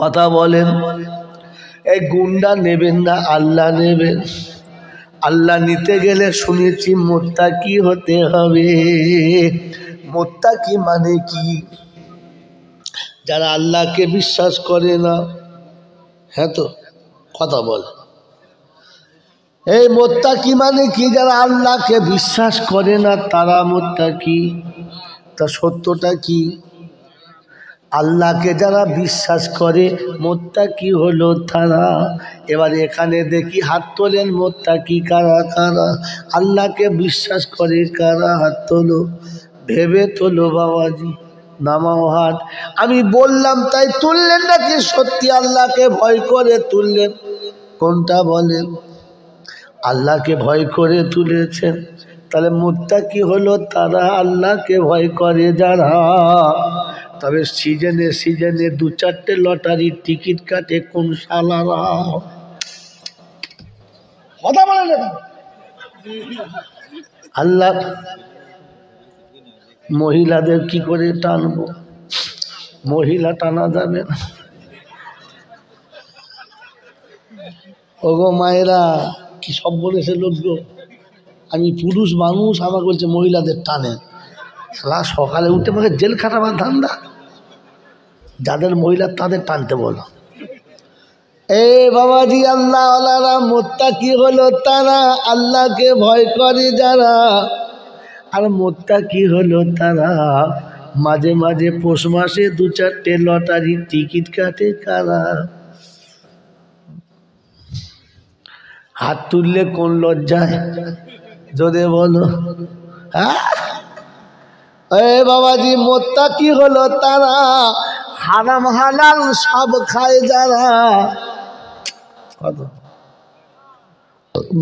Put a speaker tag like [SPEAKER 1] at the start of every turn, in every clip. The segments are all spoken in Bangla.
[SPEAKER 1] কথা বলেন, এই গুণটা নেবেন না আল্লাহ নেবেন? আল্লাহ নিতে গেলে শুনেছি মুত্তাকি হতে হবে। মুত্তাকি মানে কি? যারা আল্লাহকে বিশ্বাস করে না। হ্যাঁ তো কথা বল, এই মুত্তাকি মানে কি? যারা আল্লাহকে বিশ্বাস করে না তারা মুত্তাকি। তা সত্যটা কি? আল্লাহকে যারা বিশ্বাস করে মুত্তাকি হলো তারা। এবার এখানে দেখি হাত তোলেন, মুত্তাকি কারা কারা? আল্লাহকে বিশ্বাস করে কারা? হাত তোলো, ভেবে তোলো বাবাজি, নামাও হাত। আমি বললাম তাই তুললেন নাকি সত্যি আল্লাহকে ভয় করে তুললেন? কোনটা বলেন? আল্লাহকে ভয় করে তুলেছেন। তাহলে মুত্তাকি হলো তারা আল্লাহকে ভয় করে যারা। তবে সিজনে সিজনে 2-4টে লটারির টিকিট কাটে কোন শালারা? কথা বলে না আল্লাহ। মহিলাদের কি করে টানবো? মহিলা টানা যাবে না। ওগো মায়েরা, কি সব বলেছে লোক গো। আমি পুরুষ মানুষ, আমাকে বলছে মহিলাদের টানে। শালা সকালে উঠে আমাকে জেল খাটাবার ধান্দা। যাদের মহিলা তাদের টানতে বলো। এ বাবাজি, আল্লাহ আল্লাহরা মুত্তাকি হলো তারা আল্লাহকে ভয় করে যারা। আর মুত্তাকি হলো তারা মাঝে মাঝে পৌষ মাসে 2-4টে লটারির টিকিট কাটে কারা? হাত তুললে কোন লজ্জায়? যদি বলো। হ্যাঁ এ বাবাজি, মুত্তাকি হলো তারা হারাম হালাল সব খায় যারা।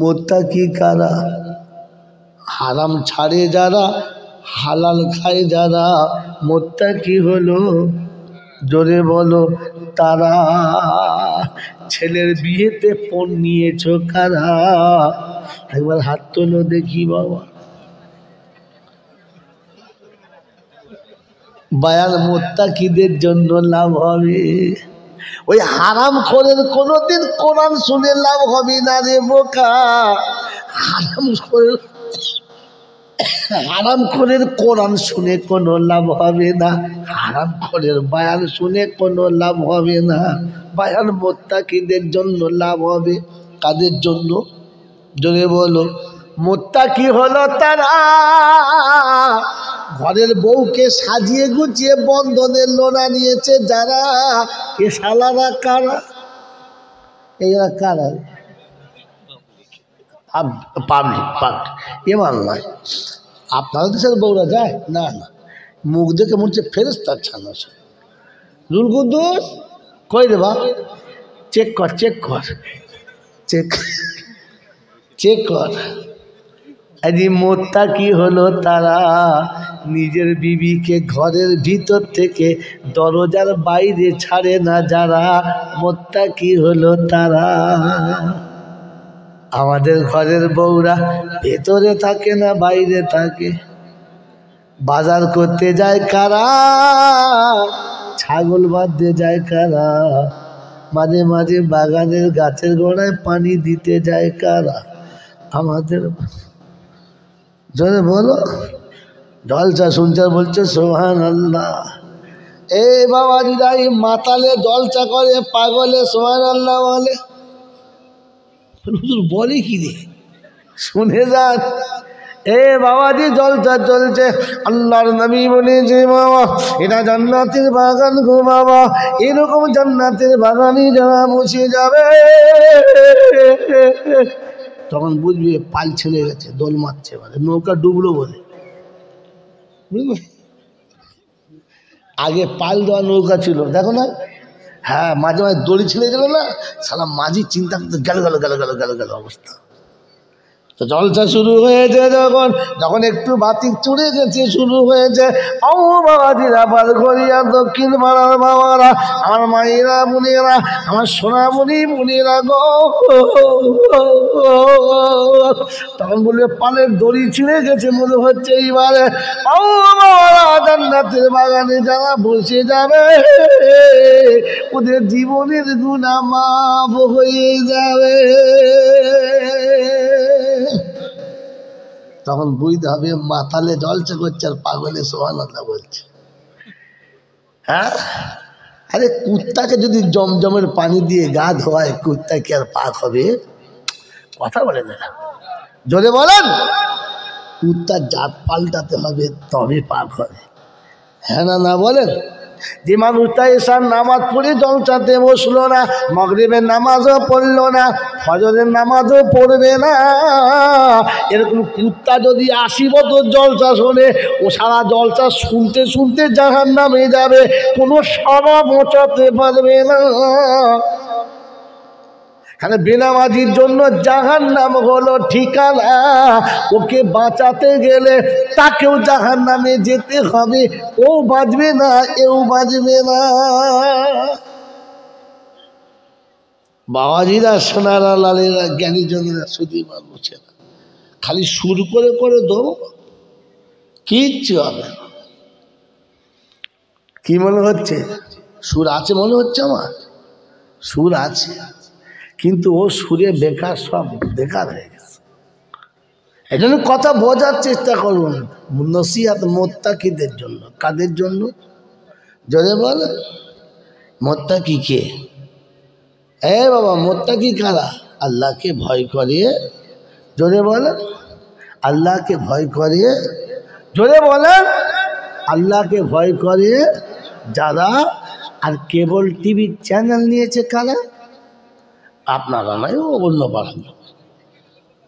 [SPEAKER 1] মুত্তাকি কারা? হারাম ছাড়ে যারা, হালাল খায় যারা। মুত্তাকি হলো, জোরে বলো, তারা। ছেলের বিয়েতে পণ নিয়েছো কারা? একবার হাত তোলো দেখি বাবা। বায়ান মুত্তাকিদের জন্য লাভ হবে। ওই হারাম খোরের কোনোদিন কোরআন শুনে লাভ হবে না রে বোকা। হারাম খোরের কোরআন শুনে কোনো লাভ হবে না। হারাম খোরের বায়ান শুনে কোনো লাভ হবে না। বায়ান মুত্তাকিদের জন্য লাভ হবে। কাদের জন্য? জোরে বলো। মুত্তাকি হলো তারা ঘরের বউকে সাজিয়ে গুছিয়ে বন্ধনের লোনা নিয়েছে যারা। এ শালারা কারা? এরা কারা? পাবলিক এবার নয়। আপনাদের দেশের বউরা যায় না? না, মুখ দেখে মনে হচ্ছে ফেরেশতার ছানা। রুল কুদ্দুস কই রে বা? চেক কর, চেক কর, চেক চেক কর। আজ মুত্তাকি হলো তারা নিজের বিবিকে ঘরের ভিতর থেকে দরজার বাইরে ছাড়ে না যারা। মুত্তাকি হলো তারা। আমাদের ঘরের বউরা ভেতরে থাকে না বাইরে থাকে। বাজার করতে যায় কারা? ছাগল বাঁধতে যায় কারা? মাঝে মাঝে বাগানের গাছের গোড়ায় পানি দিতে যায় কারা? আমাদের। জোরে বলো। জলসা শুনছে বলছে সুবহানাল্লাহ। এ বাবাজিরা, এই মাতালে জলসা করে, পাগলে সুবহানাল্লাহ বলে। বলে কি রে? শুনে যান। এ বাবাজি, জলসা চলছে। আল্লাহর নবী বলেছে বাবা, এটা জান্নাতের বাগান গো বাবা। এরকম জান্নাতের বাগানই যারা বসে যাবে তখন বুঝবি পাল ছেড়ে গেছে, দোল মারছে, মানে নৌকা ডুবলো বলে। আগে পাল দেওয়া নৌকা ছিল, দেখো না? হ্যাঁ, মাঝে মাঝে দড়ি ছিঁড়ে গেল না, সারা মাঝি চিন্তা করতে গেল গেল গেল গেল গেল গেল অবস্থা। তো জলসা শুরু হয়েছে যখন যখন একটু বাতি চড়ে গেছে শুরু হয়েছে, ও বাবাজিরা, বালঘরিয়া দক্ষিণ পাড়ার বাবারা, আমার মায়েরা বোনেরা, আমার সোনামণি বোনেরা গো, তখন বলবে পালের দড়ি ছিঁড়ে গেছে মনে হচ্ছে এইবারে ও বাবারা জান্নাতের বাগানে যারা বসে যাবে ওদের জীবনের গুনাহ মাফ হয়ে যাবে। তখন বুঝতে হবে মাতালে জলসা করছে আর পাগলে সুবহানাল্লাহ বলছে। হ্যাঁ, আরে কুত্তাকে যদি জমজমের পানি দিয়ে গা ধোয়ায় কুত্তা কি আর পাক হবে? কথা বলে না, জোরে বলেন। কুত্তার জাত পাল্টাতে হবে তবে পাক হবে। হ্যাঁ না না বলেন। যে মানুষটা এসার নামাজ পড়ে জলসাতে বসলো না, মাগরিবের নামাজও পড়লো না, ফজরের নামাজও পড়বে না, এরকম কুত্তা যদি 80 বছর জলসা শোনে, ও সারা জলসা শুনতে শুনতে জাহান্নামে যাবে, কোনো সারা মোচাতে পারবে না। কারণ বেনামাজির জন্য জাহান্নাম হলো ঠিকানা, ওকে বাঁচাতে গেলে তাকেও জাহান্নামে যেতে হবে, ও বাঁচবে না এও বাঁচবে না। বাবাজিরা, সোনারা, লালেরা, জ্ঞানীজনেরা শুধুই মানুষে না, খালি সুর করে করে দেবো, কিচ্ছু হবে না। কি মনে হচ্ছে? সুর আছে মনে হচ্ছে আমার? সুর আছে, কিন্তু ও সুরে বেকার, সব বেকার হয়ে গেছে। এই জন্য কথা বোঝার চেষ্টা করুন। নসিহাত মুত্তাকিদের জন্য। কাদের জন্য? যদি বলে মুত্তাকি কে? এ বাবা, মুত্তাকি কারা? আল্লাহকে ভয় করিয়ে, জোরে বলেন, আল্লাহকে ভয় করিয়ে, জোরে বলেন, আল্লাহকে ভয় করিয়ে যারা আর কেবল টিভির চ্যানেল নিয়েছে কারা? আপনারা নয়, ও অন্য পাড়ার লোক।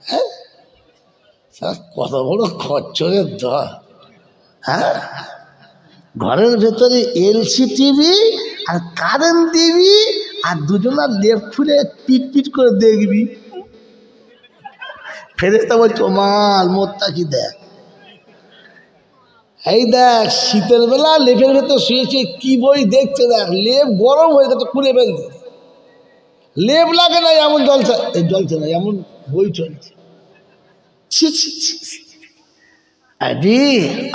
[SPEAKER 1] হ্যাঁ, কত বড় খচ্চরের দল। হ্যাঁ, ঘরের ভেতরে এলসি টিভি আর কারেন্ট টিভি, আর দুজনার লেপ খুলে পিট পিট করে দেখবি। ফেরেশতা বলছো মাল মুত্তাকি দেখ, এই দেখ শীতের বেলা লেপের ভেতর শুয়েছে, কি বই দেখছে দেখ, লেপ গরম হয়ে গেছে, খুলে ফেলছে, লেপ লাগে না এমন জলসা, জ্বলছে না এমন বই চলছে।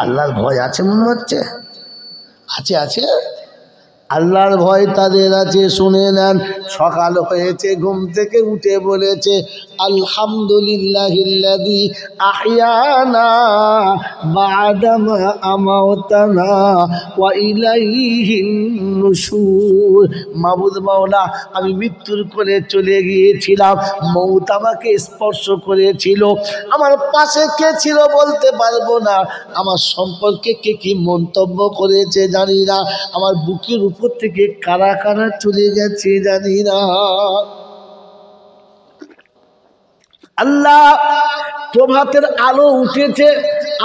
[SPEAKER 1] আল্লাহর ভয় আছে মনে হচ্ছে? আছে আছে, আল্লাহর ভয় তাদের আছে। শুনে নেন, সকাল হয়েছে, ঘুম থেকে উঠে বলেছে আলহামদুলিল্লাহিল্লাযী আহইয়ানা বা'দা মা আমাতানা ওয়া ইলাইহিন নুশুর। মাবুদ মাওলা, আমি মৃত্যুর কোলে চলে গিয়েছিলাম, মউত আমাকে স্পর্শ করেছিল, আমার পাশে কে ছিল বলতে পারবো না, আমার সম্পর্কে কে কি মন্তব্য করেছে জানি না, আমার বুকের উপর থেকে কারা কারা চলে গেছে জানি না। আল্লাহ, প্রভাতের আলো উঠেছে,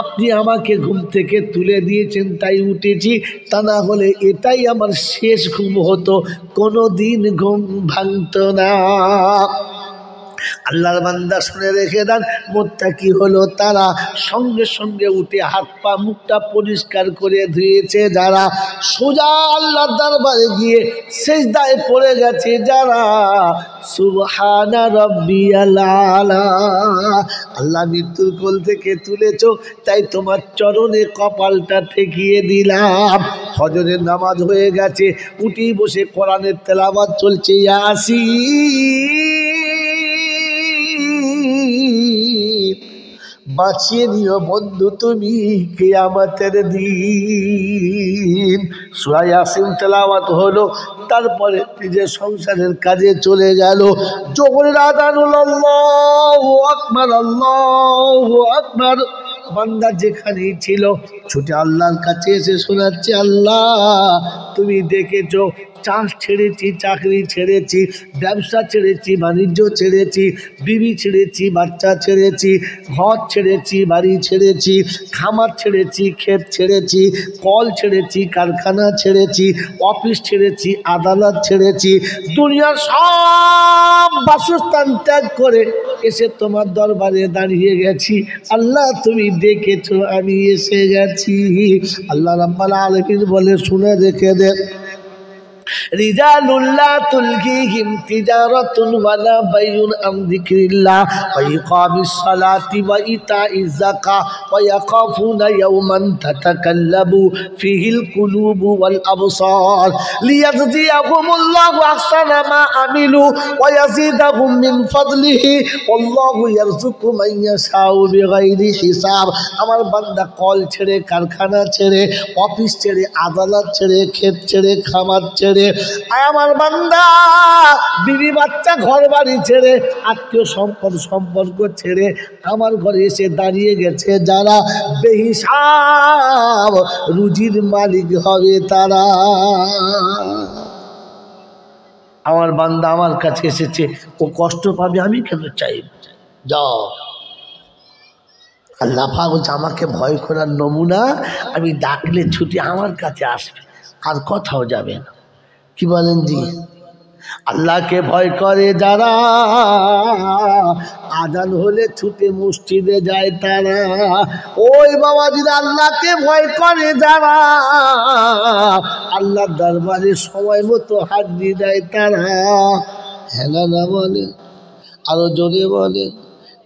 [SPEAKER 1] আপনি আমাকে ঘুম থেকে তুলে দিয়েছেন তাই উঠেছি, তা না হলে এটাই আমার শেষ ঘুম হতো, কোনো দিন ঘুম ভাঙতো না। আল্লাহর বান্দা শুনে রেখে দেন, মুত্তাকি হলো তারা সঙ্গে সঙ্গে উঠে হাত পা মুখটা পরিষ্কার করে ধুয়েছে যারা, সোজা আল্লাহর দরবারে গিয়ে সিজদায় পড়ে গেছে যারা, সুবহানা রাব্বিয়াল আলা। আল্লাহ মৃত্যুর কোল থেকে তুলেছ, তাই তোমার চরণে কপালটা ঠেকিয়ে দিলাম। ফজরের নামাজ হয়ে গেছে, উঠি বসে কোরআনের তেলাওয়াত চলছে, ইয়াসিন বাঁচিয়ে নিও বন্ধু তুমি কিয়ামতের দিন। সূরা ইয়াসিন তেলাওয়াত হলো, তারপরে নিজের সংসারের কাজে চলে গেল। যোহরের আযান হলো, আল্লাহু আকবার, আল্লাহু আকবার। বান্দা যেখানেই ছিল ছুটে আল্লাহর কাছে এসে শোনাচ্ছে, আল্লাহ তুমি দেখেছো চাষ ছেড়েছি, চাকরি ছেড়েছি, ব্যবসা ছেড়েছি, বাণিজ্য ছেড়েছি, বিবি ছেড়েছি, বাচ্চা ছেড়েছি, ঘর ছেড়েছি, বাড়ি ছেড়েছি, খামার ছেড়েছি, ক্ষেত ছেড়েছি, কল ছেড়েছি, কারখানা ছেড়েছি, অফিস ছেড়েছি, আদালত ছেড়েছি, দুনিয়ার সব বাসস্থান ত্যাগ করে এসে তোমার দরবারে দাঁড়িয়ে গেছি। আল্লাহ তুমি দেখেছো আমি এসে গেছি। আল্লাহ রাব্বুল আলামিন বলে শুনে রেখে দে, রিজালুল্লাহ তুলহিহিম তিজারাতুন ওয়ালা বাইউন আন যিকরিল্লাহ ওয়া ইকামিস সালাতি ওয়া ইতাইজ যাকাহ ওয়া ইয়াখাফুনা ইয়াওমান তাতাকাল্লাবু ফিহিল কুলুবু ওয়াল আবসার লিয়াজজিয়াহুমুল্লাহু আহসানা মা আমিলু ওয়া ইয়াজিদাহুম মিন ফাদলিহি ওয়াল্লাহু ইয়ারযুকু মান ইয়াশাউ বিগাইরি হিসাব। আমার বান্দা কল ছেড়ে, কারখানা ছেড়ে, অফিস ছেড়ে, আদালত ছেড়ে, ক্ষেত ছেড়ে, খামার ছেড়ে, আমার বান্দা বিবি বাচ্চা ঘর বাড়ি ছেড়ে, আত্মীয় সম্পর্ক ছেড়ে আমার ঘরে এসে দাঁড়িয়ে গেছে যারা, বেহিসাব রুজির মালিক হবে তারা। আমার বান্দা আমার কাছে এসেছে, ও কষ্ট পাবে আমি কেন চাইব? যাও, আল্লাহ পাক বলছে আমাকে ভয় করার নমুনা, আমি ডাকলে ছুটি আমার কাছে আসবে, আর কোথাও যাবে না। কি বলেন জি? আল্লাহকে ভয় করে যারা, আজান হলে ছুটে মসজিদে যায় তারা। ওই বাবাজিরা আল্লাহকে ভয় করে যারা, আল্লাহর দরবারে সময় মতো হাজির দেয় তারা। হ্যাঁ না বলে, আরো জোরে বলে।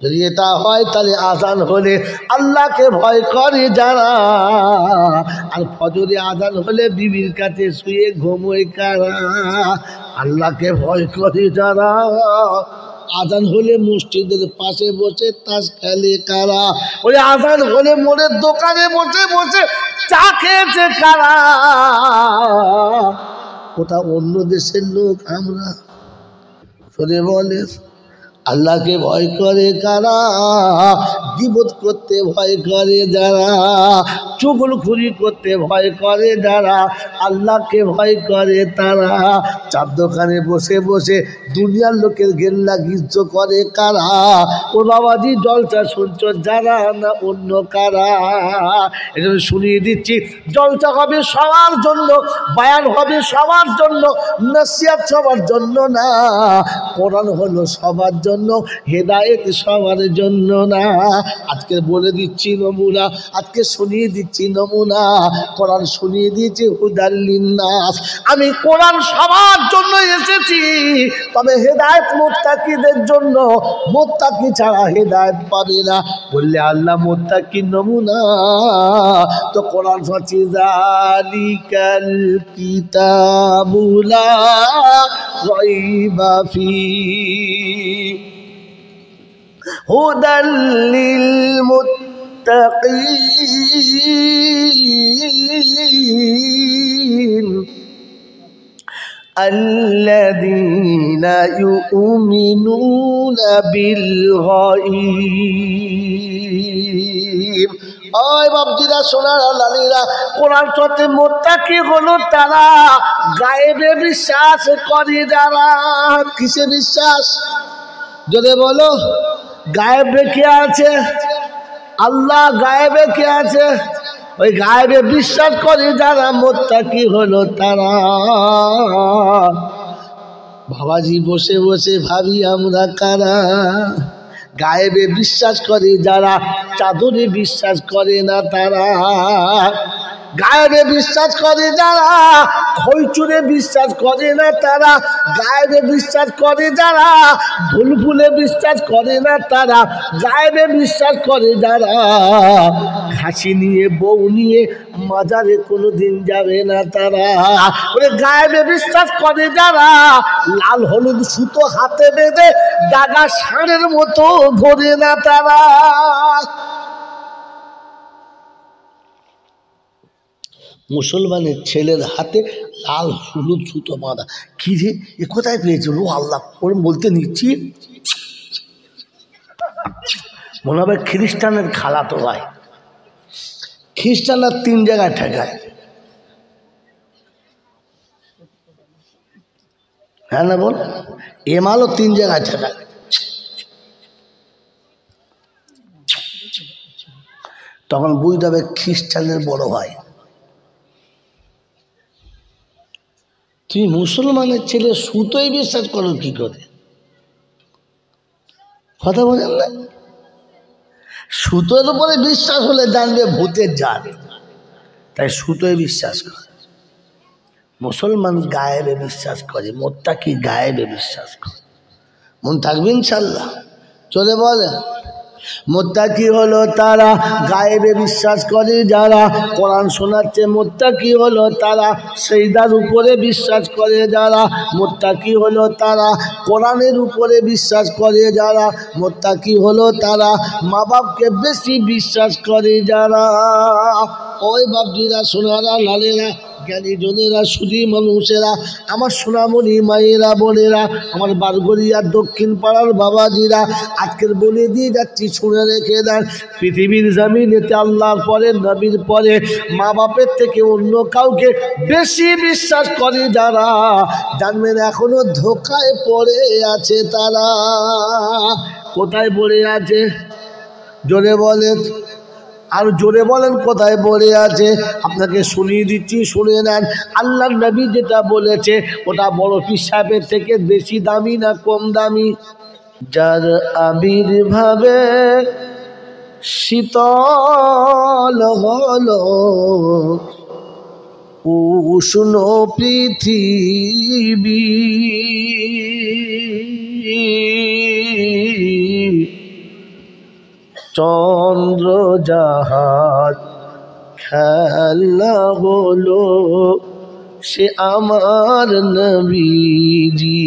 [SPEAKER 1] যদি এটা হয় তাহলে আজান হলে আল্লাহকে ভয় করে যারা, আর ফজরে আজান হলে বিবির কাছে শুয়ে ঘুমোয় কারা। আল্লাহকে ভয় করে যারা, আজান হলে মসজিদের পাশে বসে তাস খেলে কারা। ওই আজান হলে মোড়ের দোকানে বসে বসে চা খেয়েছে কারা। ওটা অন্য দেশের লোক, আমরা শুনে বলে। আল্লাহকে ভয় করে কারা, গীবত করতে ভয় করে যারা, চুগলখুরি করতে ভয় করে যারা, আল্লাহকে ভয় করে তারা। চার দোকানে বসে বসে দুনিয়ার লোকের গেল্লা গিজ্জ করে কারা। ও বাবাজি জলসা শুনছ যারা, না অন্য কারা? এটা শুনিয়ে দিচ্ছি, জলসা হবে সবার জন্য, বয়ান হবে সবার জন্য, নসিহত সবার জন্য না। কোরআন হলো সবার জন্য, হেদায়েত সবার জন্য না। আজকে বলে দিচ্ছি নমুনা, আজকে শুনিয়ে দিচ্ছি নমুনা। কোরআন শুনিয়ে দিয়েছি হুদাল লিন্নাস। আমি কোরআন সবার জন্য এসেছি, তবে হেদায়েত মুত্তাকিদের জন্য। মুত্তাকি ছাড়া হেদায়েত পাবে না। বললে আল্লাহ মুত্তাকি নমুনা, তো কোরআন সচি যালিকাল কিতাবু লা রাইবা ফীহি হুদাল লিল মুত্তাকিন আল্লাযীনা ইউমিনুনা বিল গায়ব। ওই বাপজিরা, সোনার লালীরা, কোরআন সত্যি মুত্তাকি হলো তারা, গায়েবে বিশ্বাস করে যারা। কিসে বিশ্বাস? যদি বলো গায়েবে কে আছে? আল্লাহ। গায়েবে কে আছে? ওই গায়েবে বিশ্বাস করে যারা, মুত্তাকি হলো তারা। বাবাজি বসে বসে ভাবি আমরা কারা? গায়েবে বিশ্বাস করে যারা, চাদরে বিশ্বাস করে না তারা। গায়েবে বিশ্বাস করে যারা, খৈচুরে বিশ্বাস করে না তারা। গায়েবে বিশ্বাস করে যারা, ধুলফুলে বিশ্বাস করে না তারা। গায়েবে বিশ্বাস করে যারা, খাসি নিয়ে বউ নিয়ে মাজারে কোনোদিন যাবে না তারা। ওরে গায়েবে বিশ্বাস করে যারা, লাল হলুদ সুতো হাতে বেঁধে দাগা ষাঁড়ের মতো ঘোরে না তারা। মুসলমানের ছেলের হাতে লাল হলুদ সুতো বাঁধা, কি রে এ কোথায় পেয়েছিল? আল্লাহ ওর বলতে নিচ্ছি, মনে হবে খ্রিস্টানের খালাতো ভাই। খ্রিস্টানরা 3 জায়গায় ঠেকায়। হ্যাঁ না বল, এ মালও 3 জায়গায় ছাড়া। তখন বুঝতে হবে খ্রিস্টানের বড় ভাই। তুমি মুসলমানের ছেলে সুতোয় বিশ্বাস করো কি করে? কথা বলেন না, সুতোর উপরে বিশ্বাস হলে জানবে ভূতের জাত, তাই সুতোয় বিশ্বাস করে। মুসলমান গায়েবে বিশ্বাস করে, মোত্তাকি গায়েবে বিশ্বাস করে। মন থাকবে ইনশাল্লাহ। চলে বলে মোত্তাকি হলো তারা গায়েবে বিশ্বাস করে যারা, কোরআন শোনাচ্ছে মোত্তাকি হলো তারা, সিজদার উপরে বিশ্বাস করে যারা, মোত্তাকি হলো তারা কোরআনের উপরে বিশ্বাস করে যারা, মোত্তাকি হলো তারা মা বাপকে বেশি বিশ্বাস করে যারা। ওই বাপজিরা, সোনারা, লালেরা, জ্ঞানী জনেরা, সুধী মানুষেরা, আমার সোনামণি মায়েরা, বোনেরা, আমার বারগড়িয়ার দক্ষিণ পাড়ার বাবাজিরা, আজকের বলে দিয়ে যাচ্ছি, শুনে রেখে দেন। পৃথিবীর জমিনেতে আল্লাহর পরে, নবীর পরে মা বাপের থেকে অন্য কাউকে বেশি বিশ্বাস করে যারা, জানবেন এখনো ধোকায় পড়ে আছে তারা। কোথায় পড়ে আছে? জোরে বলেন, আর জোরে বলেন কোথায় পড়ে আছে? আপনাকে শুনিয়ে দিচ্ছি, শুনে নেন। আল্লাহর নবী যেটা বলেছে ওটা বড় পীর সাহেবের থেকে বেশি দামি না কম দামি? যার আবির্ভাবে শীতল হলো উষ্ণ পৃথিবী, চন্দ্র জাহাজ খেলা হলো সে আমার নবীজি।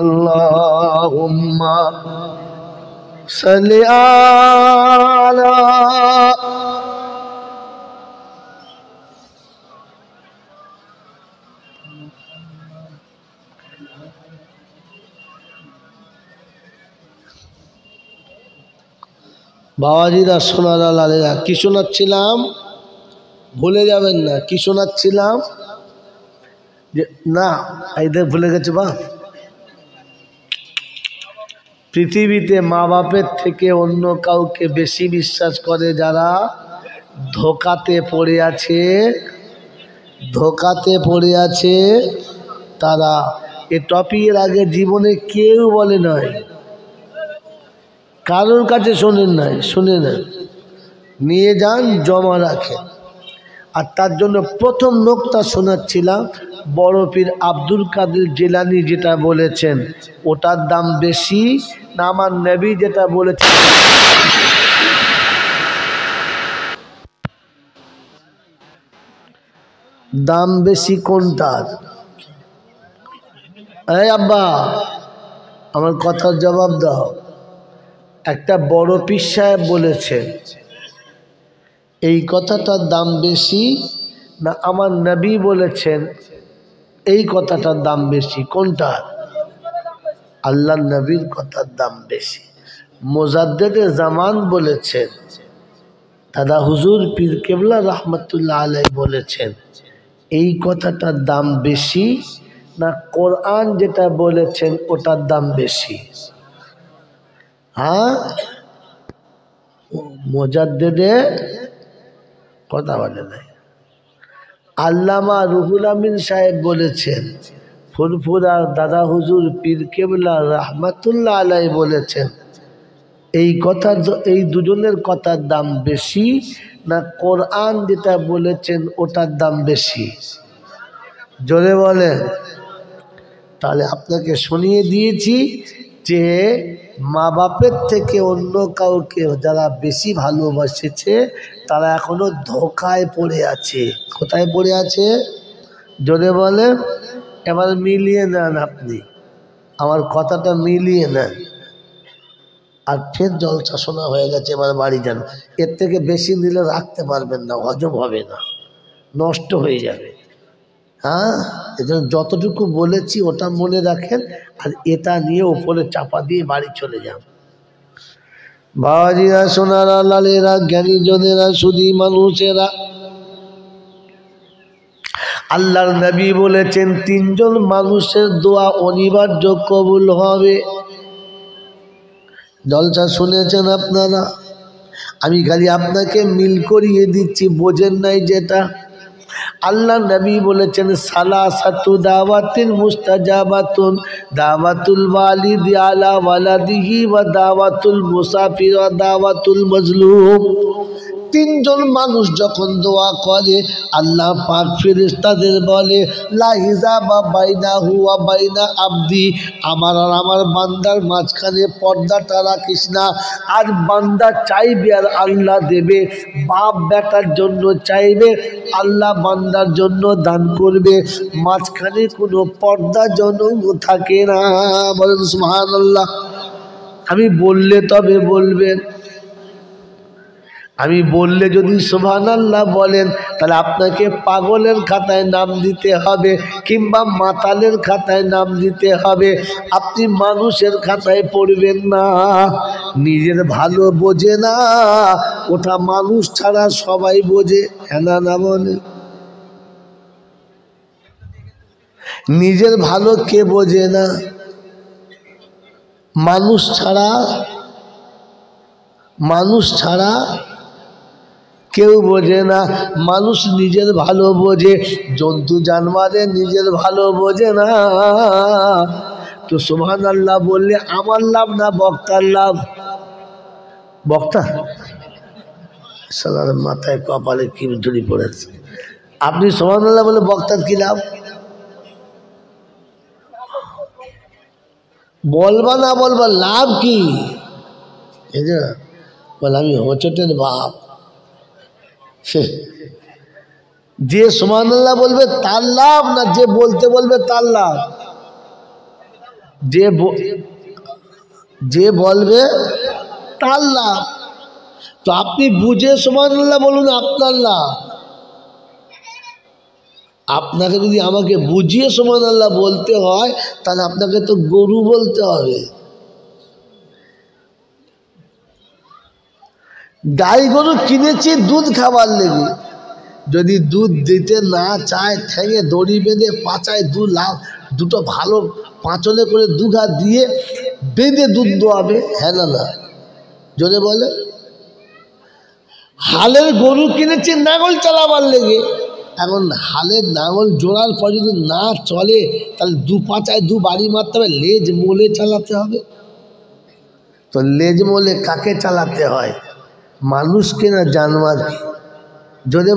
[SPEAKER 1] আল্লাহুম্মা সাল্লি আলা। বাবাজিরা, সোনারা, লালেরা, কি শোনাচ্ছিলাম? ভুলে যাবেন না, কি শোনাচ্ছিলাম? যে না, এদের ভুলে গেছে বা। পৃথিবীতে মা বাপের থেকে অন্য কাউকে বেশি বিশ্বাস করে যারা, ধোকাতে পড়ে আছে, ধোকাতে পড়ে আছে তারা। এ টপিকের আগে জীবনে কেউ বলে নয়, কারোর কাছে শোনেন নাই, শুনে নেন, নিয়ে যান, জমা রাখেন। আর তার জন্য প্রথম নোকতা শোনাচ্ছিলাম, বড় পীর আব্দুল কাদের জিলানী যেটা বলেছেন ওটার দাম বেশি না আমার নবী যেটা বলেছেন? দাম বেশি কোনটার? এই আব্বা, আমার কথার জবাব দাও। একটা বড় পীর সাহেব বলেছেন, এই কথাটার দাম বেশি না আমার নবী বলেছেন এই কথাটার দাম বেশি? কোনটা? আল্লাহ নবীর কথার দাম বেশি। মুজাদ্দেদে জামান বলেছেন, দাদা হুজুর পীর কেবলা রহমতুল্লাহ আলাইহি বলেছেন এই কথাটার দাম বেশি না কোরআন যেটা বলেছেন ওটার দাম বেশি? হ্যাঁ, মুজাদ্দেদে কথা বলে নাই। আল্লামা রুহুল আমিন সাহেব বলেছেন, ফুরফুরার দাদা হুজুর পীর কেবলা রহমতুল্লাহ আলাইহি বলেছেন এই কথা, এই দুজনের কথার দাম বেশি না কোরআন যেটা বলেছেন ওটার দাম বেশি? জোরে বলে। তাহলে আপনাকে শুনিয়ে দিয়েছি যে মা বাপের থেকে অন্য কাউকে যারা বেশি ভালোবাসেছে তারা এখনো ধোকায় পড়ে আছে। কোথায় পড়ে আছে? জোরে বলে। এবার মিলিয়ে নেন, আপনি আমার কথাটা মিলিয়ে নেন। আর ফের জলসা শোনা হয়ে গেছে, এবার বাড়ি যান। এর থেকে বেশি নিলে রাখতে পারবেন না, হজম হবে না, নষ্ট হয়ে যাবে। হ্যাঁ, এজন্য যতটুকু বলেছি ওটা মনে রাখেন, আর এটা নিয়ে উপরে চাপা দিয়ে বাড়ি চলে যান। বাবাজিরা, সোনারা, লালেরা, জ্ঞানী জনেরা, সুধী মানুষেরা, আল্লাহর নবী বলেছেন তিনজন মানুষের দোয়া অনিবার্য কবুল হবে। জলসা শুনেছেন আপনারা? আমি খালি আপনাকে মিল করিয়ে দিচ্ছি, বোঝেন নাই যেটা। আল্লাহ নবী বলেছেন সালাসাতু দাওয়াতিন মুস্তাজাবাতুন, দাওয়াতুল ওয়ালিদি আলা ওয়ালাদিহি ওয়া দাওয়াতুল মুসাফির ওয়া দাওয়াতুল মাজলুম। তিনজন মানুষ যখন দোয়া করে আল্লাহ পাক ফেরেশতাদের বলে লা হিজাবা বাইনাহু ওয়া বাইনা আবদি, আমার আর আমার বান্দার মাঝখানে পর্দাটা রাখিস না। আর বান্দা চাইবে আর আল্লাহ দেবে, বাপ বেটার জন্য চাইবে, আল্লাহ বান্দার জন্য দান করবে, মাঝখানে কোনো পর্দা যেন থাকে না। বলেন সুবহানাল্লাহ। আমি বললে তবে বলবেন, আমি বললে যদি সুবহানাল্লাহ বলেন তাহলে আপনাকে পাগলের খাতায় নাম দিতে হবে কিংবা মাতালের খাতায় নাম দিতে হবে, আপনি মানুষের খাতায় পড়বেন না। নিজের ভালো বোঝে না, ওটা মানুষ ছাড়া সবাই বোঝে, হ্যাঁ না বলে? নিজের ভালো কে বোঝে না? মানুষ ছাড়া কেউ বোঝে না। মানুষ নিজের ভালো বোঝে, জন্তু জানোয়ারে নিজের ভালো বোঝে না। তো সুবহানাল্লাহ বললে আমার লাভ না বক্তার লাভ? বক্তা সালার মাথায় কপালে কি ঝুড়ি পড়েছে। আপনি সুবহানাল্লাহ বলে বক্তার কি লাভ? বলবা না বলবা লাভ কি? এই যে বলে আমি হোঁচটের বাপ, যে সুবহানাল্লাহ বলবে তার লাভ না যে বলতে বলবে তার লাভ? যে বলবে তার লাভ। তো আপনি বুঝে সুবহানাল্লাহ বলুন, আপনার লাভ। আপনাকে যদি আমাকে বুঝিয়ে সুবহানাল্লাহ বলতে হয় তাহলে আপনাকে তো গরু বলতে হবে। গাই গরু কিনেছি দুধ খাবার লেগে, যদি দুধ দিতে না চায় ঠ্যাঙে দড়ি বেঁধে পাচায় দুটো ভালো পাঁচলে করে দুঘা দিয়ে বেঁধে দুধ দোয়াবে, হ্যাঁ না? যদি বলে হালের গরু কিনেছি নাঙল চালাবার লেগে, এখন হালের নাঙল জোড়ার পর যদি না চলে তাহলে দু পাচায় দু বাড়ি মারতে হবে, লেজ মোলে চালাতে হবে। তো লেজ মোলে কাকে চালাতে হয়? মানুষকে না জানোয়ারকে? জোরে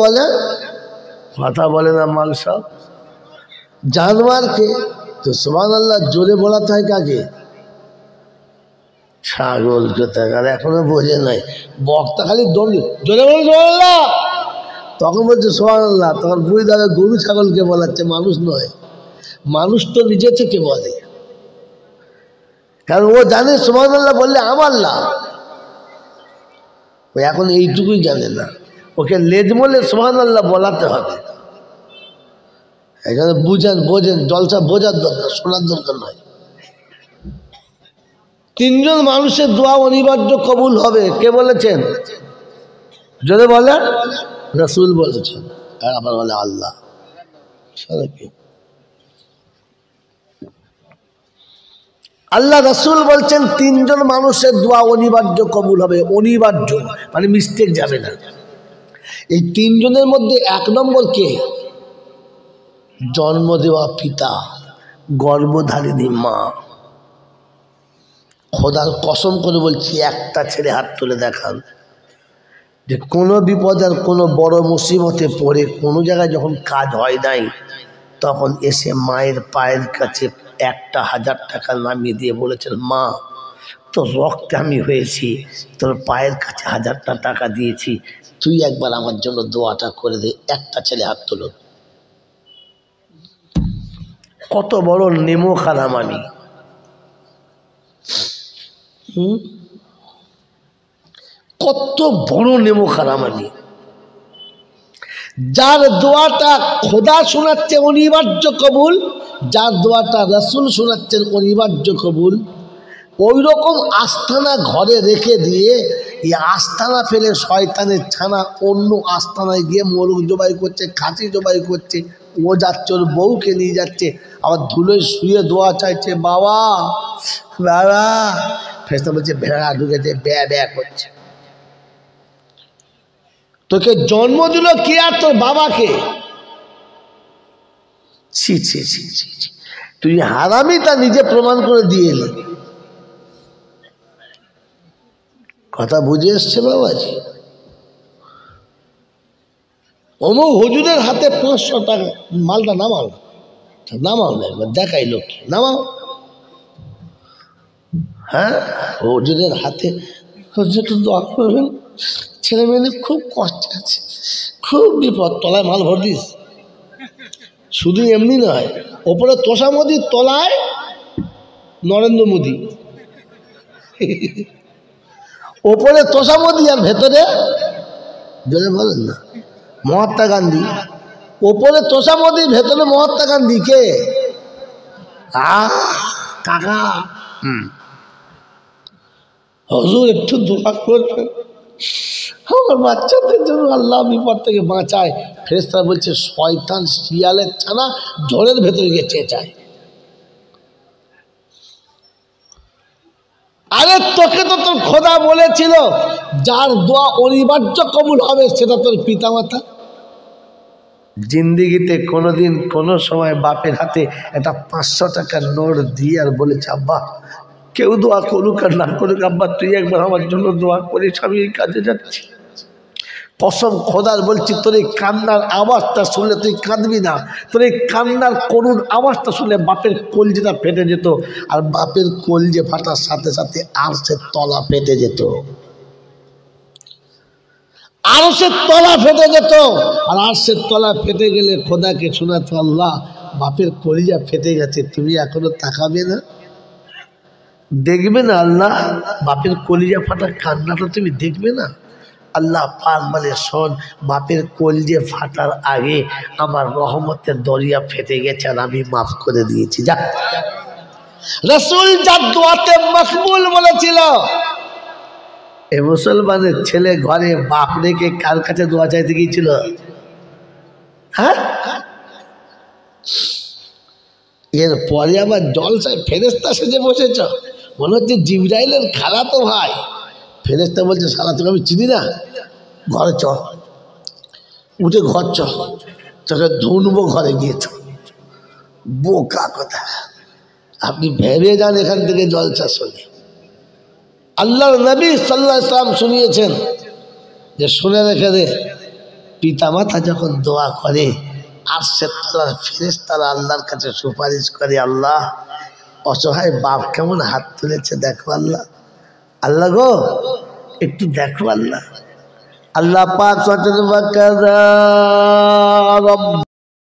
[SPEAKER 1] বলে কথা বলে না মাল সব জানোয়ারকে। তো সুবহানাল্লাহ জোরে বলাতে হয় কাকে? ছাগল কোথাকার, এখনো বোঝে নাই। বক্তা খালি দণ্ডি জোরে বলে সুবহানাল্লাহ, তখন বলছে সুবহানাল্লাহ, তখন বুঝতে হবে গরু ছাগলকে বলাচ্ছে, মানুষ নয়। মানুষ তো নিজে থেকে বলে, কারণ ও জানে সুবহানাল্লাহ বললে আমার লাভ। ও এখন এইটুকুই জানে না, ওকে লেজ মোলে সুবহানাল্লাহ বলাতে হবে। এখানে বোঝেন, জলসা বোঝার দরকার, শোনার দরকার নয়। তিনজন মানুষের দোয়া অনিবার্য কবুল হবে, কে বলেছেন? যদি বলে রাসূল বলেছেন, আর আবার বলে আল্লাহ। আল্লাহ রাসূল বলছেন তিনজন মানুষের দোয়া অনিবার্য কবুল হবে। অনিবার্য মানে মিস্টেক যাবে না। এই তিনজনের মধ্যে এক নম্বর কে? জন্ম দেওয়া পিতা, গর্ভধারিণী মা। খোদার কসম করে বলছি, একটা ছেলে হাত তুলে দেখান যে কোনো বিপদ আর কোনো বড় মুসিবতে পড়ে কোনো জায়গায় যখন কাজ হয় নাই তখন এসে মায়ের পায়ের কাছে 1,000 টাকা নামিয়ে দিয়ে বলেছেন, মা তোর রক্তে আমি হয়েছি, তোর পায়ের কাছে 1000টা টাকা দিয়েছি, তুই একবার আমার জন্য দোয়াটা করে দে। একটা ছেলে হাত তুলো। কত বড় নেমো খারাম আমি, কত বড় নেমো খারাম আমি। যার দোয়াটা খোদা শোনাচ্ছে অনিবার্য কবুল, যার দোয়াটা রাসূল শোনাচ্ছেন অনিবার্য কবুল, ওই রকম আস্থানা ঘরে রেখে দিয়ে এই আস্তানা ফেলে শয়তানের ছানা অন্য আস্তানায় গিয়ে মোরগ জবাই করছে, খাসি জবাই করছে, ও যাচ্ছে ওর বউকে নিয়ে যাচ্ছে, আবার ধুলোয় শুয়ে দোয়া চাইছে, বাবা বাবা। ফেরেশতা বলছে ভেড়া ঢুকেছে, ব্যা ব্যা করছে। তোকে জন্ম দিল কে আর তোর বাবাকে? ছি ছি ছি ছি ছি, তুই হারামি তা নিজে প্রমাণ করে দিয়ে এলি। কথা বুঝে এসছে বাবাজি? অমুক হুজুরের হাতে 500 টাকা, মালটা নামাও, নামাও না একবার দেখাই লোক, নামাও। হ্যাঁ, হুজুরের হাতে, হুজুর দোয়া করবেন, ছেলে মেয়ে খুব কষ্ট আছে, খুব বিপদ, তলায় মাল ভর দিস। শুধু এমনি নয়, ওপরে তোষা মোদির তলায় নরেন্দ্র মোদী, ওপরে তোষা মোদী আর ভেতরে জোরে বলেন না মহাত্মা গান্ধী। ওপরে তোষা মোদী, ভেতরে মহাত্মা গান্ধী। কে? কাকা। হুজুর একটু দোয়া করবেন, আমার বাচ্চাদের জন্য আল্লাহ বিপদ থেকে বাঁচায়। ফেরেশতা বলছে শয়তান শিয়ালের ছানা ঝড়ের ভেতরে গিয়ে চেঁচায়। আরে তোকে তো তোর খোদা বলেছিল যার দোয়া অনিবার্য কবুল হবে সেটা তোর পিতামাতা। জিন্দিগিতে কোনোদিন কোনো সময় বাপের হাতে একটা 500 টাকার নোট দিয়ে আর বলেছে আব্বা কেউ দোয়া করুক আর না করুক, আব্বা তুই একবার আমার জন্য দোয়া করিস, আমি এই কাজে যাচ্ছি। কসম খোদার বলছি, তোর এই কান্নার আওয়াজটা শুনলে তুই কাঁদবি না। তোর এই কান্নার করুণ আওয়াজটা শুনলে বাপের কলজেটা ফেটে যেত, আর বাপের কলজে ফাটার সাথে সাথে আরশের তলা ফেটে যেত, আরশের তলা ফেটে যেত। আর আরশের তলা ফেটে গেলে খোদাকে শোনাতো আল্লাহ বাপের কলিজা ফেটে গেছে, তুমি এখনো তাকাবে না, দেখবে না? আল্লাহ বাপের কলিজা ফাটার কান্নাটা তুমি দেখবে না? আল্লাহ পাক বলে শোন, বাপের কলজে ফাটার আগে আমার রহমতের দরিয়া ফেটে গেছে আর আমি মাফ করে দিয়েছি। যা রাসূল যার দোয়াতে মকবুল বলেছিল, এ মুসলমানের ছেলে ঘরে বাপ রেখে কার কাছে দোয়া চাইতে গিয়েছিল? হ্যাঁ, এরপরে আবার জলসায় ফেরেশতা সেজে বসেছ, মনে হচ্ছে জিবরাইলের খালাতো ভাই। ফেরেশতা বলছে শালা তোকে আমি চিনি না, ঘরে চ, উঠে ঘর চ, তোকে ধুনবো ঘরে গিয়েছ। বোকা কথা, আপনি ভেবে যান এখান থেকে জলসা শুনে। আল্লাহর নবী সাল্লাল্লাহু আলাইহি ওয়াসাল্লাম শুনিয়েছেন যে শুনে রেখে দে, পিতামাতা যখন দোয়া করে আরশের তলার ফেরেশতারা আল্লাহর কাছে সুপারিশ করে, আল্লাহ অসহায় বাপ কেমন হাত তুলেছে দেখো আল্লাহ, আল্লাহ গো একটু দেখো আল্লাহ। আল্লাহ পাক